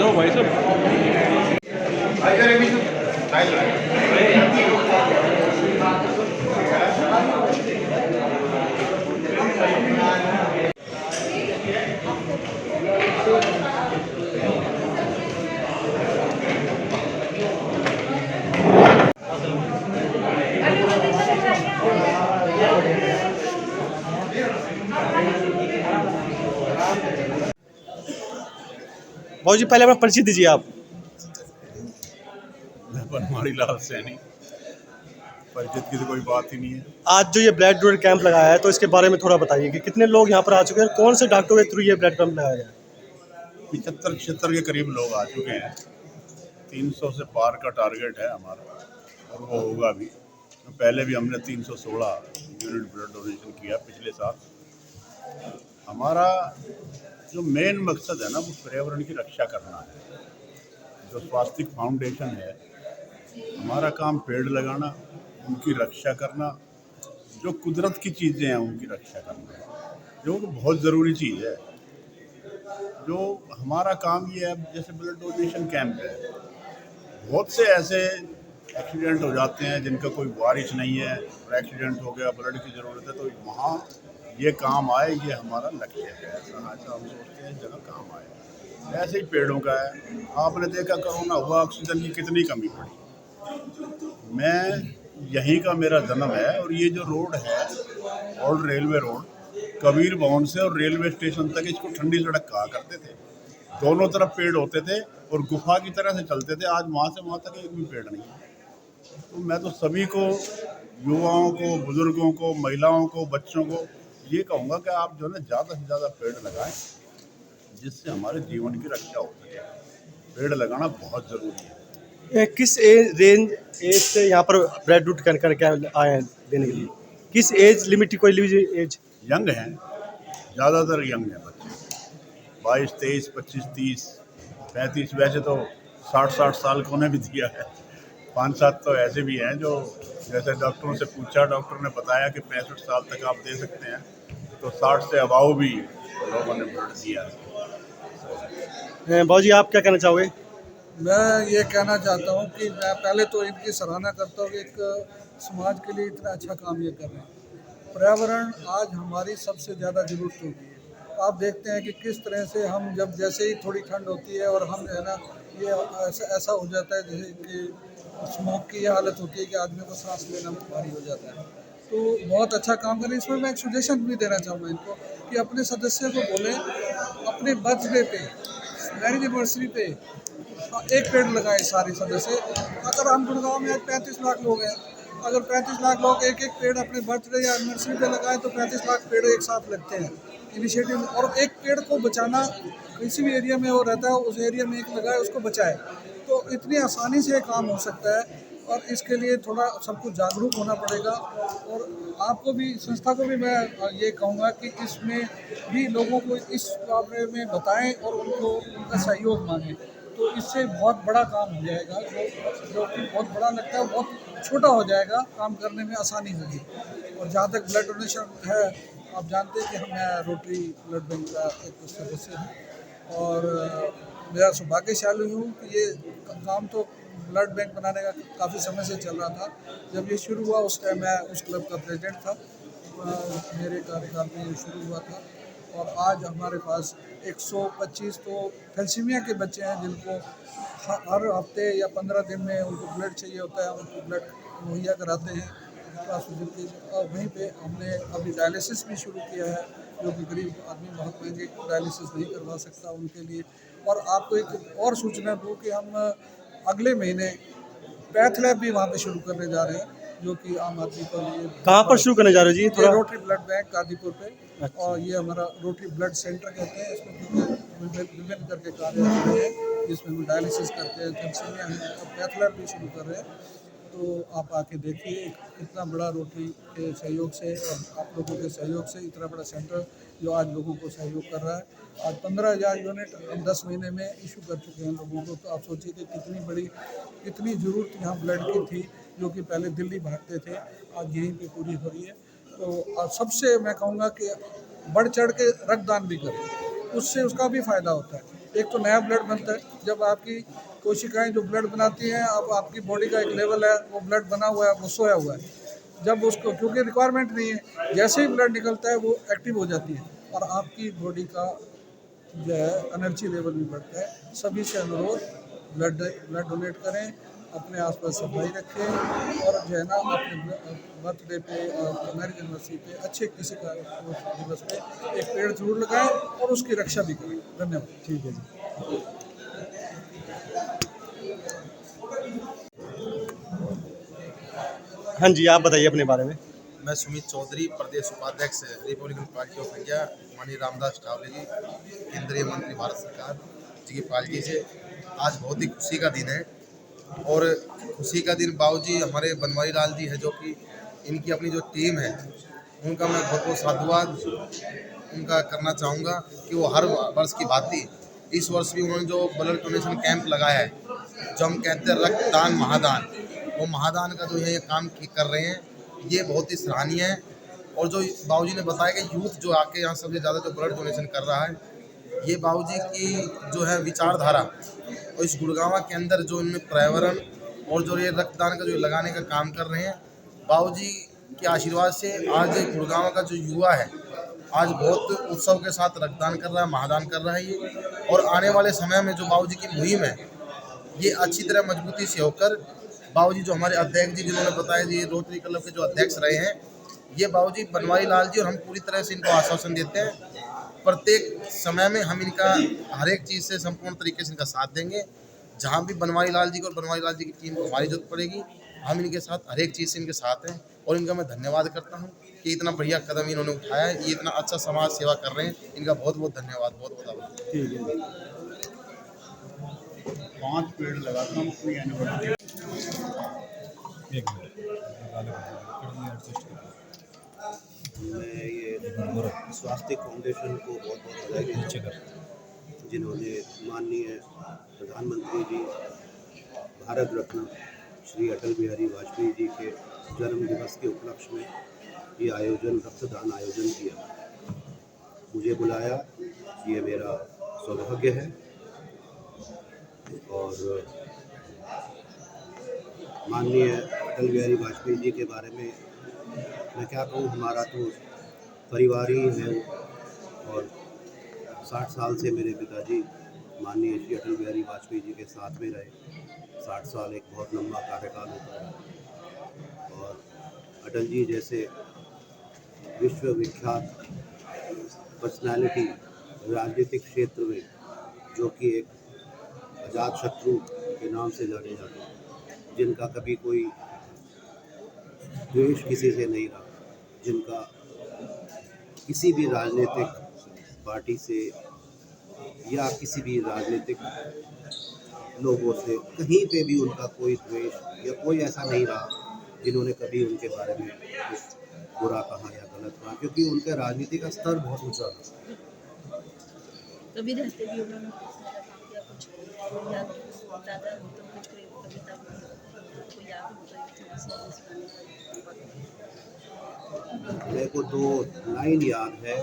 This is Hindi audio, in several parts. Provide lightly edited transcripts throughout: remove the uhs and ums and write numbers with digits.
लो भाई साहब। भाजी पहले अपना परिचय दीजिए आप। बनवारी लाल सैनी। परिचित की तो कोई बात ही नहीं है। आज जो ये ब्लड डोनेट कैंप लगाया है तो इसके बारे में थोड़ा बताइए कि कितने लोग यहाँ पर आ चुके हैं, कौन से डॉक्टरों के थ्रू ये ब्लड कैंप लगाया गया है। 75-76 के करीब लोग आ चुके हैं। 300 से पार का टारगेट है हमारा और वो होगा भी। तो पहले भी हमने 316 यूनिट ब्लड डोनेशन किया पिछले साल। हमारा जो मेन मकसद है ना वो पर्यावरण की रक्षा करना है। जो स्वास्तिक फाउंडेशन है, हमारा काम पेड़ लगाना, उनकी रक्षा करना, जो कुदरत की चीज़ें हैं उनकी रक्षा करना, जो बहुत ज़रूरी चीज़ है। जो हमारा काम ये है, जैसे ब्लड डोनेशन कैंप है, बहुत से ऐसे एक्सीडेंट हो जाते हैं जिनका कोई वारिस नहीं है और एक्सीडेंट हो गया, ब्लड की ज़रूरत है, तो वहाँ ये काम आए, ये हमारा लक्ष्य है। ऐसा हम सोचते हैं इस जगह काम आए। ऐसे ही पेड़ों का है। आपने देखा कोरोना हुआ, ऑक्सीजन की कितनी कमी पड़ी। मैं यहीं का मेरा जन्म है और ये जो रोड है, ओल्ड रेलवे रोड, कबीर भवन से और रेलवे स्टेशन तक इसको ठंडी सड़क कहा करते थे। दोनों तरफ पेड़ होते थे और गुफा की तरह से चलते थे। आज वहाँ से वहाँ तक एक भी पेड़ नहीं है। तो मैं तो सभी को, युवाओं को, बुजुर्गों को, महिलाओं को, बच्चों को ये कहूँगा कि आप जो है ना ज़्यादा से ज़्यादा पेड़ लगाएं, जिससे हमारे जीवन की रक्षा हो सके। पेड़ लगाना बहुत ज़रूरी है। किस एज से यहाँ पर ब्लड डोनेट करके आए हैं देने के लिए? किस एज लिमिट की कोई एज? यंग हैं, ज़्यादातर यंग हैं बच्चे। 22, 23, 25, 30, 35, वैसे तो 60 साल को ने भी दिया है। 5-7 तो ऐसे भी हैं जो, जैसे डॉक्टरों से पूछा, डॉक्टर ने बताया कि 65 साल तक आप दे सकते हैं, तो 60 से अबाव भी लोगों ने ब्लड दिया है। भाजी आप क्या कहना चाहोगे? मैं ये कहना चाहता हूँ कि मैं पहले तो इनकी सराहना करता हूँ कि एक समाज के लिए इतना अच्छा काम ये कर रहे हैं। पर्यावरण आज हमारी सबसे ज़्यादा ज़रूरत होती है। आप देखते हैं कि किस तरह से हम जब जैसे ही थोड़ी ठंड होती है और हम जो है ना, ये ऐसा हो जाता है जैसे कि स्मोक की ये हालत होती है कि आदमी को सांस लेना भारी हो जाता है। तो बहुत अच्छा काम करें। इसमें मैं एक सजेशन भी देना चाहूँगा इनको कि अपने सदस्य को बोलें अपने बर्थडे पे, मैरिज एनिवर्सरी पे एक पेड़ लगाए सारे सदस्य। अगर हम गुड़गांव में 35 लाख लोग हैं, अगर 35 लाख लोग एक एक पेड़ अपने बर्थडे या एनिवर्सरी पे लगाएं तो 35 लाख पेड़ एक साथ लगते हैं इनिशिएटिव। और एक पेड़ को बचाना, किसी भी एरिया में वो रहता है उस एरिया में एक लगाए, उसको बचाए, तो इतनी आसानी से काम हो सकता है। और इसके लिए थोड़ा सबको जागरूक होना पड़ेगा। और आपको भी, संस्था को भी मैं ये कहूँगा कि इसमें भी लोगों को इस बारे में बताएं और उनका सहयोग मांगें, तो इससे बहुत बड़ा काम हो जाएगा। जो कि बहुत बड़ा लगता है बहुत छोटा हो जाएगा, काम करने में आसानी होगी। और जहाँ तक ब्लड डोनेशन है, आप जानते हैं कि मैं रोटरी ब्लड बैंक का एक सदस्य हूँ और मेरा सौभाग्यशाली हूँ कि ये काम तो ब्लड बैंक बनाने का काफ़ी समय से चल रहा था। जब ये शुरू हुआ उस टाइम मैं उस क्लब का प्रेसिडेंट था। मेरे कार्यकाल में ये शुरू हुआ था और आज हमारे पास 125 तो थैलेसीमिया के बच्चे हैं जिनको हर हफ्ते या 15 दिन में उनको ब्लड चाहिए होता है, उनको ब्लड मुहैया कराते हैं ट्रांसफ्यूजन के। और वहीं पे हमने अभी डायलिसिस भी शुरू किया है, जो कि गरीब आदमी बहुत महंगे डायलिसिस नहीं करवा सकता उनके लिए। और आपको एक और सूचना दूँ कि हम अगले महीने पैथ लैब भी वहाँ पे शुरू करने जा रहे हैं, जो कि आम आदमी के लिए। कहाँ पर शुरू करने जा रहे हो जी? थोड़ा रोटरी ब्लड बैंक कादीपुर पे। अच्छा। और ये हमारा रोटरी ब्लड सेंटर कहते हैं। इसमें विभिन्न करके कार्य कर रहे हैं, जिसमें हम डायलिसिस करते हैं, थैलेसीमिया है, और पैथ लैब भी शुरू कर रहे हैं। तो आप आके देखिए, इतना बड़ा रोटरी के सहयोग से और आप लोगों के सहयोग से इतना बड़ा सेंटर जो आज लोगों को सहयोग कर रहा है। आज 15,000 यूनिट हम 10 महीने में इशू कर चुके हैं लोगों को। तो आप सोचिए कि कितनी ज़रूरत यहाँ ब्लड की थी, जो कि पहले दिल्ली भागते थे, आज यहीं पे पूरी हो रही है। तो सबसे मैं कहूँगा कि बढ़ चढ़ के रक्तदान भी करें, उससे उसका भी फ़ायदा होता है। एक तो नया ब्लड बनता है। जब आपकी कोशिकाएं जो ब्लड बनाती हैं, अब आपकी बॉडी का एक लेवल है, वो ब्लड बना हुआ है, वो सोया हुआ है, जब उसको क्योंकि रिक्वायरमेंट नहीं है, जैसे ही ब्लड निकलता है वो एक्टिव हो जाती है और आपकी बॉडी का जो है एनर्जी लेवल भी बढ़ता है। सभी से अनुरोध, ब्लड डोनेट करें, अपने आसपास सफाई रखें और जो है ना अपने बर्थडे पे और मैरिज एनिवर्सरी पे अच्छे किसी का दिवस पे एक पेड़ जरूर लगाएं और उसकी रक्षा भी करें। धन्यवाद। ठीक है जी। हाँ जी, आप बताइए अपने बारे में। मैं सुमित चौधरी, प्रदेश उपाध्यक्ष रिपब्लिकन पार्टी ऑफ इंडिया, माननीय रामदास अठावले जी, केंद्रीय मंत्री भारत सरकार जी की पार्टी से। आज बहुत ही खुशी का दिन है और खुशी का दिन बाबूजी हमारे बनवारी लाल जी है, जो कि इनकी अपनी जो टीम है उनका मैं बहुत बहुत साधुवाद उनका करना चाहूँगा कि वो हर वर्ष की भांति इस वर्ष भी उन्होंने जो ब्लड डोनेशन कैंप लगाया है, जो हम कहते हैं रक्तदान महादान, वो महादान का जो ये काम कर रहे हैं, ये बहुत ही सराहनीय है। और जो बाबूजी ने बताया कि यूथ जो आके यहाँ सबसे ज़्यादा जो ब्लड डोनेशन कर रहा है, ये बाबूजी की जो है विचारधारा और इस गुड़गांव के अंदर जो इनमें पर्यावरण और जो ये रक्तदान का जो लगाने का काम कर रहे हैं, बाबूजी के आशीर्वाद से आज गुड़गांव का जो युवा है आज बहुत उत्सव के साथ रक्तदान कर रहा है, महादान कर रहा है ये। और आने वाले समय में जो बाबूजी की मुहिम है, ये अच्छी तरह मजबूती से होकर बाबूजी जो हमारे अध्यक्ष जी जिन्होंने बताया जी रोटरी क्लब के जो अध्यक्ष रहे हैं, ये बाबूजी बनवारी लाल जी, और हम पूरी तरह से इनको आश्वासन देते हैं प्रत्येक समय में हम इनका हर एक चीज़ से संपूर्ण तरीके से इनका साथ देंगे। जहाँ भी बनवारी लाल जी को और बनवारी लाल जी की टीम को हमारी जरूरत पड़ेगी, हम इनके साथ हर एक चीज़ से इनके साथ हैं। और इनका मैं धन्यवाद करता हूँ कि इतना बढ़िया कदम इन्होंने उठाया है, ये इतना अच्छा समाज सेवा कर रहे हैं, इनका बहुत बहुत धन्यवाद, बहुत बहुत आभार। ठीक है। 5 पेड़ लगाता हूँ अपनी एनिवर्सरी। मैं ये स्वास्थ्य फाउंडेशन को बहुत बहुत बधाई देता हूँ, जिन्होंने माननीय प्रधानमंत्री जी भारत रत्न श्री अटल बिहारी वाजपेयी जी के जन्म दिवस के उपलक्ष्य में ये आयोजन, रक्तदान आयोजन किया। मुझे बुलाया, ये मेरा सौभाग्य है। और माननीय अटल बिहारी वाजपेयी जी के बारे में मैं क्या कहूँ, हमारा तो परिवार ही है और 60 साल से मेरे पिताजी माननीय श्री अटल बिहारी वाजपेयी जी के साथ में रहे। 60 साल एक बहुत लंबा कार्यकाल होता है और अटल जी जैसे विश्व विख्यात पर्सनालिटी राजनीतिक क्षेत्र में, जो कि एक अजात शत्रु के नाम से जाने जाते हैं, जिनका कभी कोई द्वेष किसी से नहीं रहा, जिनका किसी भी राजनीतिक पार्टी से या किसी भी राजनीतिक लोगों से कहीं पे भी उनका कोई द्वेष या कोई ऐसा नहीं रहा जिन्होंने कभी उनके बारे में कुछ बुरा कहा या गलत कहा, क्योंकि उनका राजनीति का स्तर बहुत ऊंचा था। कभी रहते भी उन्होंने कुछ याद ज़्यादा हो तो कुछ कोई कविता कोई याद हो तो मेरे को 2 लाइन याद है,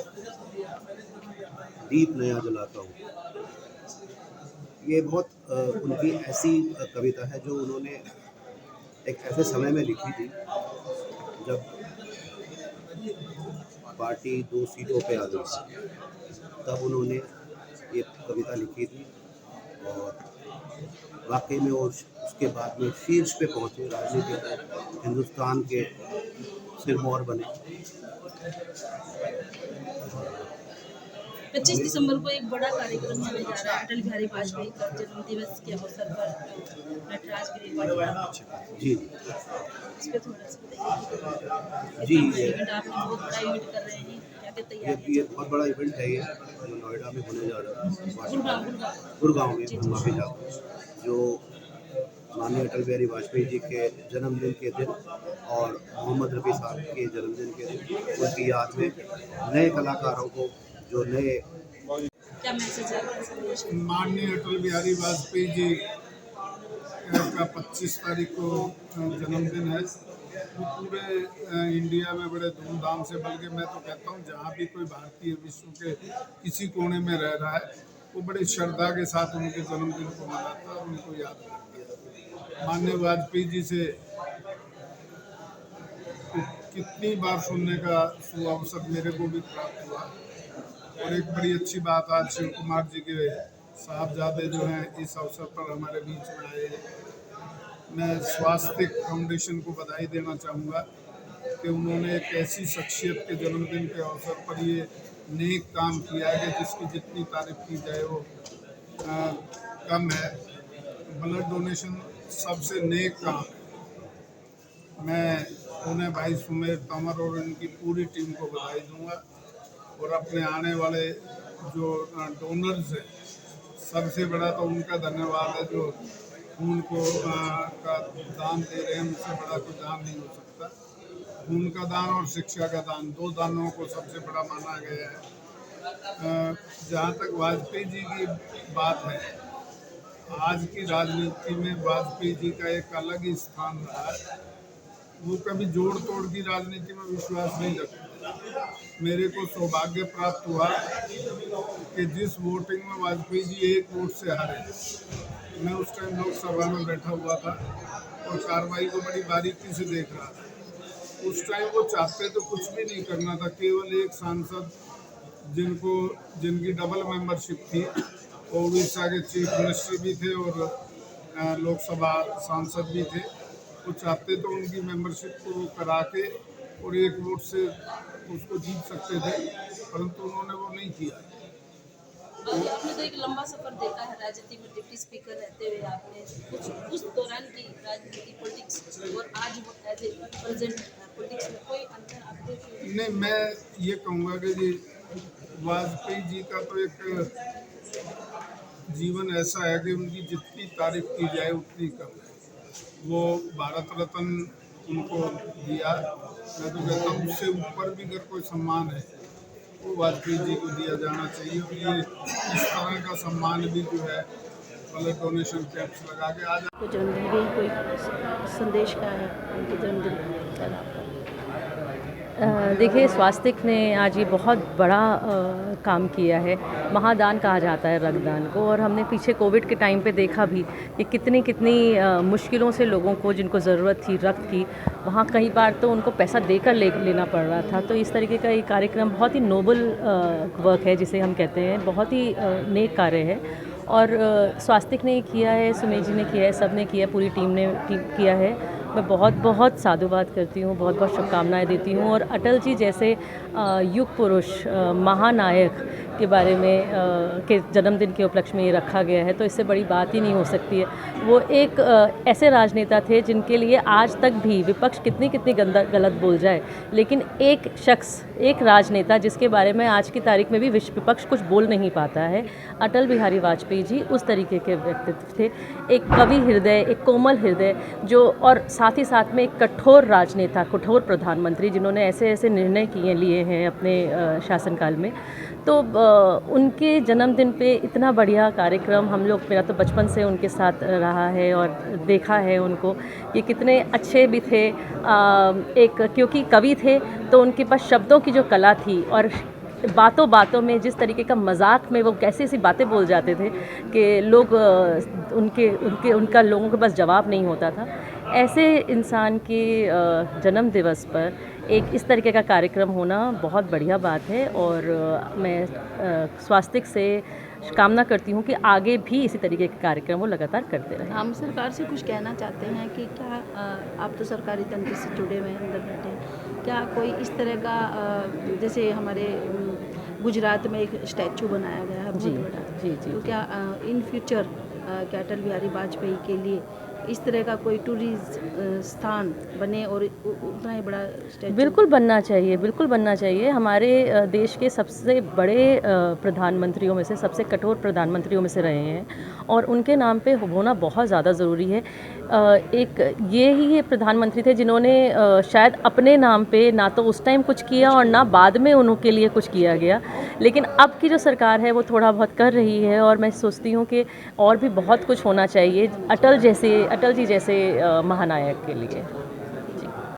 दीप नया जलाता हूँ। ये बहुत उनकी ऐसी कविता है जो उन्होंने एक ऐसे समय में लिखी थी जब पार्टी 2 सीटों पे आ गई थी, तब उन्होंने ये कविता लिखी थी और वाकई में वो उसके बाद में शीर्ष पे पहुँचे, राजनीति में हिंदुस्तान के सिरमौर बने। 25 दिसंबर को एक बड़ा कार्यक्रम होने जा रहा है अटल बिहारी वाजपेयी का जन्म दिवस के अवसर पर नटराज गिरी जी इस पे थोड़ा सा बताइए। जी, इवेंट आप बहुत बड़ा इवेंट कर रहे हैं, क्या क्या तैयारी ये बहुत बड़ा इवेंट है, ये जो नोएडा में होने जा रहा है, गुड़गांव गुड़गांव में वहाँ पे जाकर, जो माननीय अटल बिहारी वाजपेयी जी के जन्मदिन के दिन और मोहम्मद रफ़ी साहब के जन्मदिन के दिन उनकी याद में नए कलाकारों को जो नए क्या मैसेज है? माननीय अटल बिहारी वाजपेयी जी का 25 तारीख को जन्मदिन है। वो पूरे इंडिया में बड़े धूमधाम से, बल्कि मैं तो कहता हूँ जहाँ भी कोई भारतीय विश्व के किसी कोने में रह रहा है वो बड़ी श्रद्धा के साथ उनके जन्मदिन को मनाता और उनको याद करता। माननीय वाजपेयी जी से कितनी बार सुनने का सुअवसर मेरे को भी प्राप्त हुआ, और एक बड़ी अच्छी बात आज शिव कुमार जी के साहबजादे जो हैं इस अवसर पर हमारे बीच में आए हैं। मैं स्वास्थ्य फाउंडेशन को बधाई देना चाहूँगा कि उन्होंने एक ऐसी शख्सियत के जन्मदिन के अवसर पर ये नेक काम किया है कि जिसकी जितनी तारीफ की जाए वो कम है। ब्लड डोनेशन सबसे नेक काम है। मैं उन्हें भाई सुमेर तंवर और उनकी पूरी टीम को बधाई दूंगा, और अपने आने वाले जो डोनर्स हैं सबसे बड़ा तो उनका धन्यवाद है जो खून को का दान दे रहे हैं। उससे बड़ा कोई दान नहीं हो सकता। खून का दान और शिक्षा का दान, दो दानों को सबसे बड़ा माना गया है। जहाँ तक वाजपेयी जी की बात है, आज की राजनीति में वाजपेयी जी का एक अलग ही स्थान रहा है। वो कभी जोड़ तोड़ की राजनीति में विश्वास नहीं रखते। मेरे को सौभाग्य प्राप्त हुआ कि जिस वोटिंग में वाजपेयी जी एक वोट से हारे, मैं उस टाइम लोकसभा में बैठा हुआ था और कार्रवाई को बड़ी बारीकी से देख रहा था। उस टाइम वो चाहते तो कुछ भी नहीं करना था, केवल एक सांसद जिनकी डबल मेंबरशिप थी, वो उड़ीसा के चीफ मिनिस्टर भी थे और लोकसभा सांसद भी थे। वो चाहते तो उनकी मेंबरशिप को करा के और एक वोट से उसको जीत सकते थे, परंतु उन्होंने वो नहीं किया। आपने तो एक लंबा सफर देखा है राजनीति में, डिप्टी स्पीकर रहते हुए आपने कुछ उस दौरान की राजनीति पॉलिटिक्स और आज एज ए प्रेजेंट पॉलिटिक्स में कोई अंतर आपको? नहीं, मैं ये कहूँगा कि जी वाजपेयी जी का तो एक जीवन ऐसा है कि उनकी जितनी तारीफ की जाए उतनी कम है। वो भारत रत्न उनको दिया, मैं तो कहता हूँ उससे ऊपर भी अगर कोई सम्मान है वो वाजपेयी जी को दिया जाना चाहिए। और ये इस तरह का सम्मान भी जो है ब्लड डोनेशन कैंप्स लगा के आज जन्मदिन भी कोई संदेश का है उनके जन्मदिन? देखिए, स्वास्तिक ने आज ये बहुत बड़ा काम किया है। महादान कहा जाता है रक्तदान को, और हमने पीछे कोविड के टाइम पे देखा भी कि कितनी मुश्किलों से लोगों को जिनको ज़रूरत थी रक्त की, वहाँ कई बार तो उनको पैसा देकर लेना पड़ रहा था। तो इस तरीके का ये कार्यक्रम बहुत ही नोबल वर्क है जिसे हम कहते हैं, बहुत ही नेक कार्य है। और स्वास्तिक ने किया है, सुमेर जी ने किया है, सब ने किया, पूरी टीम ने किया है। मैं बहुत साधुवाद करती हूँ, बहुत शुभकामनाएं देती हूँ। और अटल जी जैसे युग पुरुष, महानायक के बारे में के जन्मदिन के उपलक्ष्य में ये रखा गया है, तो इससे बड़ी बात ही नहीं हो सकती है। वो एक ऐसे राजनेता थे जिनके लिए आज तक भी विपक्ष कितनी गलत बोल जाए, लेकिन एक शख्स, एक राजनेता जिसके बारे में आज की तारीख में भी विपक्ष कुछ बोल नहीं पाता है, अटल बिहारी वाजपेयी जी उस तरीके के व्यक्तित्व थे। एक कवि हृदय, एक कोमल हृदय, जो और साथ ही साथ में एक कठोर राजनेता, कठोर प्रधानमंत्री जिन्होंने ऐसे निर्णय लिए हैं अपने शासनकाल में। तो उनके जन्मदिन पे इतना बढ़िया कार्यक्रम, हम लोग, मेरा तो बचपन से उनके साथ रहा है और देखा है उनको, ये कितने अच्छे भी थे। एक क्योंकि कवि थे तो उनके पास शब्दों की जो कला थी, और बातों में जिस तरीके का मजाक में वो कैसी ऐसी बातें बोल जाते थे कि लोग उनका लोगों के पास जवाब नहीं होता था। ऐसे इंसान के जन्म दिवस पर एक इस तरीके का कार्यक्रम होना बहुत बढ़िया बात है। और मैं स्वास्तिक से कामना करती हूँ कि आगे भी इसी तरीके के कार्यक्रम वो लगातार करते रहें। हम सरकार से कुछ कहना चाहते हैं कि क्या आप तो सरकारी तंत्र से जुड़े हुए हैं, अंदर बैठे हैं, क्या कोई इस तरह का जैसे हमारे गुजरात में एक स्टैचू बनाया गया है बहुत बड़ा, जी, तो क्या इन फ्यूचर क्या अटल बिहारी वाजपेयी के लिए इस तरह का कोई टूरिस्ट स्थान बने और उतना ही बड़ा स्टैचू? बिल्कुल बनना चाहिए। हमारे देश के सबसे बड़े प्रधानमंत्रियों में से, सबसे कठोर प्रधानमंत्रियों में से रहे हैं, और उनके नाम पे होना बहुत ज़्यादा ज़रूरी है। एक ये प्रधानमंत्री थे जिन्होंने शायद अपने नाम पे ना तो उस टाइम कुछ किया और ना बाद में उनके लिए कुछ किया गया, लेकिन अब की जो सरकार है वो थोड़ा बहुत कर रही है। और मैं सोचती हूँ कि और भी बहुत कुछ होना चाहिए अटल जी जैसे महानायक के लिए।